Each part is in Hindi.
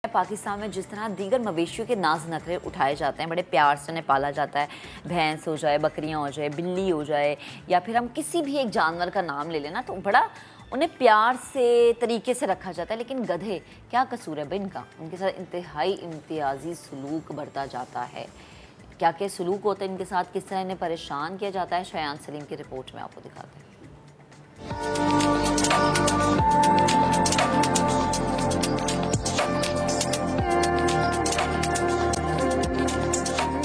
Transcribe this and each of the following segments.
पाकिस्तान में जिस तरह दीगर मवेशियों के नाज नखरे उठाए जाते हैं, बड़े प्यार से उन्हें पाला जाता है, भैंस हो जाए, बकरियां हो जाए, बिल्ली हो जाए, या फिर हम किसी भी एक जानवर का नाम ले लेना, तो बड़ा उन्हें प्यार से तरीके से रखा जाता है। लेकिन गधे, क्या कसूर है इनका? उनके साथ इंतहाई इम्तियाजी सलूक बरता जाता है। क्या क्या सलूक होता है इनके साथ, किस तरह इन्हें परेशान किया जाता है, शयान सलीम की रिपोर्ट में आपको दिखाते हैं।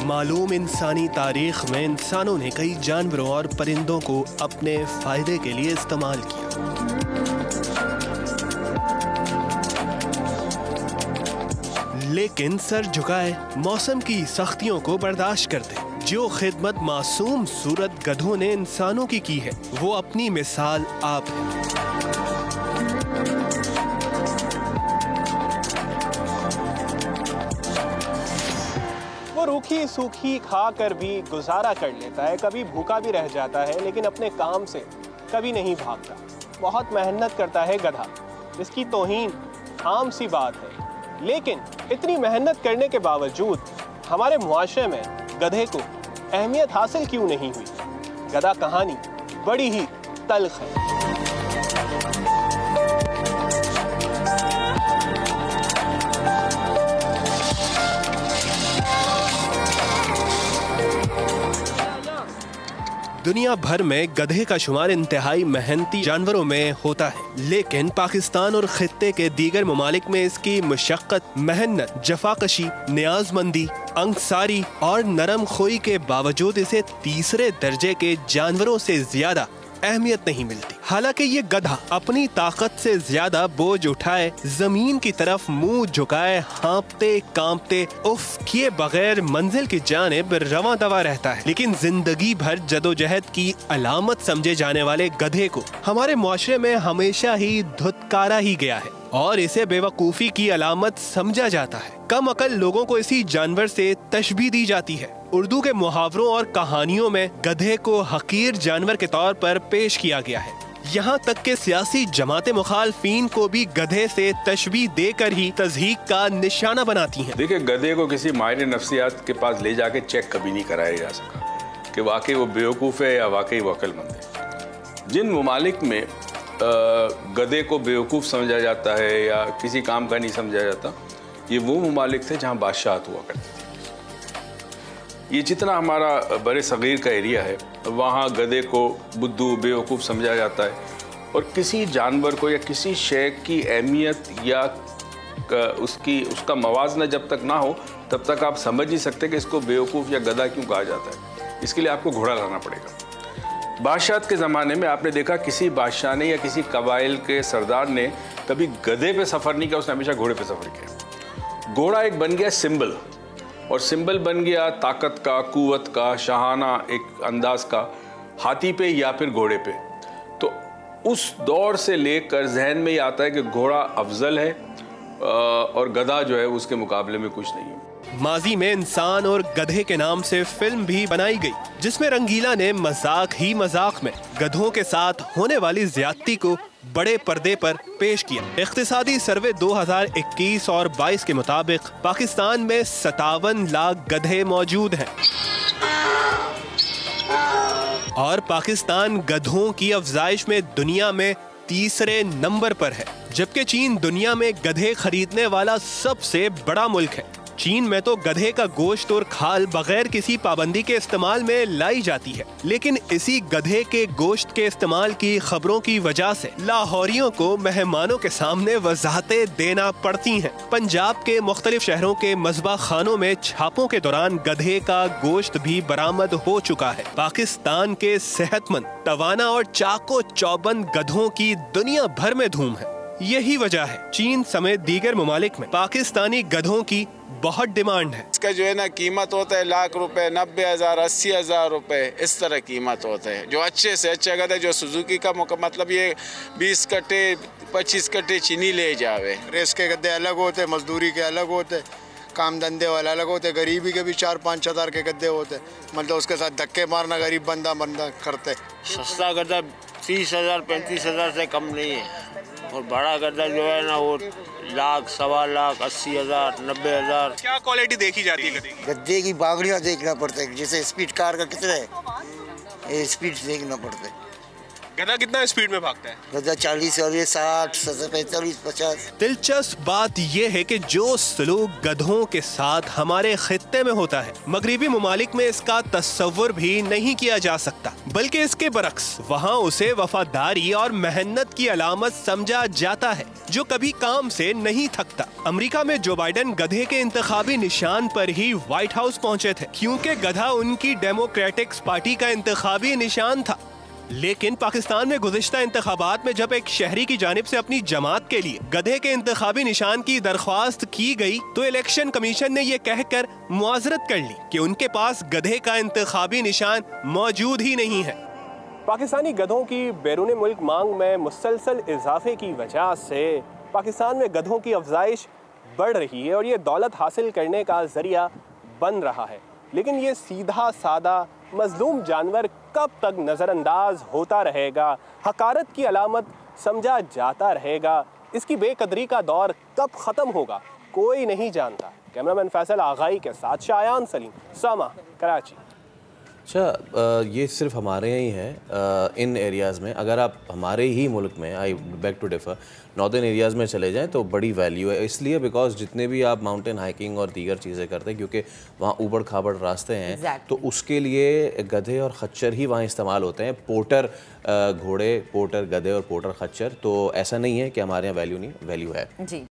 मालूम इंसानी तारीख में इंसानों ने कई जानवरों और परिंदों को अपने फायदे के लिए इस्तेमाल किया। लेकिन सर झुकाए मौसम की सख्तियों को बर्दाश्त करते जो खिदमत मासूम सूरत गधों ने इंसानों की है, वो अपनी मिसाल आप है। वो रूखी सूखी खा कर भी गुजारा कर लेता है, कभी भूखा भी रह जाता है, लेकिन अपने काम से कभी नहीं भागता। बहुत मेहनत करता है गधा, इसकी तौहीन आम सी बात है। लेकिन इतनी मेहनत करने के बावजूद हमारे मुआशरे में गधे को अहमियत हासिल क्यों नहीं हुई? गधा कहानी बड़ी ही तल्ख है। दुनिया भर में गधे का शुमार इंतहाई मेहनती जानवरों में होता है, लेकिन पाकिस्तान और खित्ते के दीगर ममालिक में इसकी मशक्कत, मेहनत, जफाकशी, न्याजमंदी, अंगसारी और नरम खोई के बावजूद इसे तीसरे दर्जे के जानवरों से ज्यादा अहमियत नहीं मिलती। हालांकि ये गधा अपनी ताकत से ज्यादा बोझ उठाए, जमीन की तरफ मुंह झुकाए, हाँपते कांपते उफ किए बगैर मंजिल की जानिब रवां दवा रहता है। लेकिन जिंदगी भर जदोजहद की अलामत समझे जाने वाले गधे को हमारे मुआशरे में हमेशा ही धुतकारा ही गया है और इसे बेवकूफ़ी की अलामत समझा जाता है। कम अकल लोगों को इसी जानवर से तशबीह दी जाती है। उर्दू के मुहावरों और कहानियों में गधे को हकीर जानवर के तौर पर पेश किया गया है। यहाँ तक के सियासी जमाते मुखालफीन को भी गधे से तशबीह देकर ही तज़हीक का निशाना बनाती हैं। देखिए, गधे को किसी माहिर नफ्सियात के पास ले जाके चेक कभी नहीं कराया जा सका कि वाकई वो बेवकूफ़ है या वाकई वो अक्लमंद है। जिन ममालिक में गधे को बेवकूफ़ समझा जाता है या किसी काम का नहीं समझा जाता, ये वो ममालिक थे जहाँ बादशाहत हुआ करती थी। ये जितना हमारा बड़े सगीर का एरिया है, वहाँ गधे को बुद्धू बेवकूफ़ समझा जाता है और किसी जानवर को या किसी शय की अहमियत या उसका मवाजना जब तक ना हो तब तक आप समझ नहीं सकते कि इसको बेवकूफ़ या गधा क्यों कहा जाता है। इसके लिए आपको घोड़ा लाना पड़ेगा। बादशाहत के ज़माने में आपने देखा किसी बादशाह ने या किसी कबाइल के सरदार ने कभी गधे पे सफ़र नहीं किया, उसने हमेशा घोड़े पे सफ़र किया। घोड़ा एक बन गया सिंबल, और सिंबल बन गया ताकत का, कुव्वत का, शाहाना एक अंदाज का, हाथी पे या फिर घोड़े पे। तो उस दौर से लेकर जहन में ये आता है कि घोड़ा अफजल है और गधा जो है उसके मुकाबले में कुछ नहीं है। माजी में इंसान और गधे के नाम से फिल्म भी बनाई गई, जिसमें रंगीला ने मजाक ही मजाक में गधों के साथ होने वाली ज्यादती को बड़े पर्दे पर पेश किया। इख्तिसादी सर्वे 2021 और 22 के मुताबिक पाकिस्तान में 57 लाख गधे मौजूद हैं और पाकिस्तान गधों की अफजाइश में दुनिया में तीसरे नंबर पर है, जबकि चीन दुनिया में गधे खरीदने वाला सबसे बड़ा मुल्क है। चीन में तो गधे का गोश्त और खाल बगैर किसी पाबंदी के इस्तेमाल में लाई जाती है, लेकिन इसी गधे के गोश्त के इस्तेमाल की खबरों की वजह से लाहौरियों को मेहमानों के सामने वजाहतें देना पड़ती हैं। पंजाब के मुख्तलिफ शहरों के मज़बा खानों में छापों के दौरान गधे का गोश्त भी बरामद हो चुका है। पाकिस्तान के सेहतमंद, तवाना और चाको चौबंद गधों की दुनिया भर में धूम है। यही वजह है चीन समेत दीगर ममालिक में पाकिस्तानी गधों की बहुत डिमांड है। इसका जो है ना कीमत होता है लाख रुपए, 90,000, 80,000 रुपए, इस तरह कीमत होता है। जो अच्छे से अच्छा गधा, जो सुजुकी का मतलब ये 20 कट्टे 25 कट्टे चीनी ले जावे। रेस के गद्दे अलग होते, मजदूरी के अलग होते, काम धंधे वाले अलग होते, गरीबी के भी 4-5 हज़ार के गद्दे होते, मतलब उसके साथ धक्के मारना गरीब बंदा करते। सस्ता गधा 30,000 35,000 से कम नहीं है, और बड़ा गधा जो है ना वो लाख, 1.25 लाख, 80,000, 90,000। क्या क्वालिटी देखी जाती है गधे की? गद्दे की बागड़ियाँ देखना पड़ता है, जैसे स्पीड कार का कितना है, ये स्पीड देखना पड़ता है। गधा कितना स्पीड में भागता है? गद्दा 40 और ये 60, 45, 50। दिलचस्प बात यह है कि जो सलूक गधों के साथ हमारे खित्ते में होता है, मगरिबी ममालिक में इसका तस्वुर भी नहीं किया जा सकता, बल्कि इसके बरक्स वहाँ उसे वफादारी और मेहनत की अलामत समझा जाता है, जो कभी काम से नहीं थकता। अमेरिका में जो बाइडेन गधे के इंतखाबी निशान पर ही व्हाइट हाउस पहुँचे थे, क्योंकि गधा उनकी डेमोक्रेटिक पार्टी का इंतखाबी निशान था। लेकिन पाकिस्तान में गुज़िश्ता इंतखाबात में जब एक शहरी की जानिब से अपनी जमात के लिए गधे के इंतखाबी निशान की दरख्वास्त की गई, तो इलेक्शन कमीशन ने ये कहकर मुआज़रत कर ली कि उनके पास गधे का इंतखाबी निशान मौजूद ही नहीं है। पाकिस्तानी गधों की बैरून मुल्क मांग में मुसलसल इजाफे की वजह से पाकिस्तान में गधों की अफजाइश बढ़ रही है और ये दौलत हासिल करने का जरिया बन रहा है। लेकिन ये सीधा सादा मजलूम जानवर कब तक नज़रअंदाज होता रहेगा, हकारत की अलामत समझा जाता रहेगा, इसकी बेकदरी का दौर कब ख़त्म होगा, कोई नहीं जानता। कैमरामैन फैसल आगाई के साथ शायान सलीम, सामा, कराची। अच्छा, ये सिर्फ हमारे यहाँ ही है इन एरियाज़ में। अगर आप हमारे ही मुल्क में, I beg to differ, northern areas में चले जाएं तो बड़ी वैल्यू है, इसलिए बिकॉज जितने भी आप माउंटेन हाइकिंग और दीगर चीज़ें करते हैं, क्योंकि वहाँ ऊबड़ खाबड़ रास्ते हैं, तो उसके लिए गधे और खच्चर ही वहाँ इस्तेमाल होते हैं। पोर्टर घोड़े, पोर्टर गधे और पोर्टर खच्चर, तो ऐसा नहीं है कि हमारे यहाँ वैल्यू नहीं, वैल्यू है जी।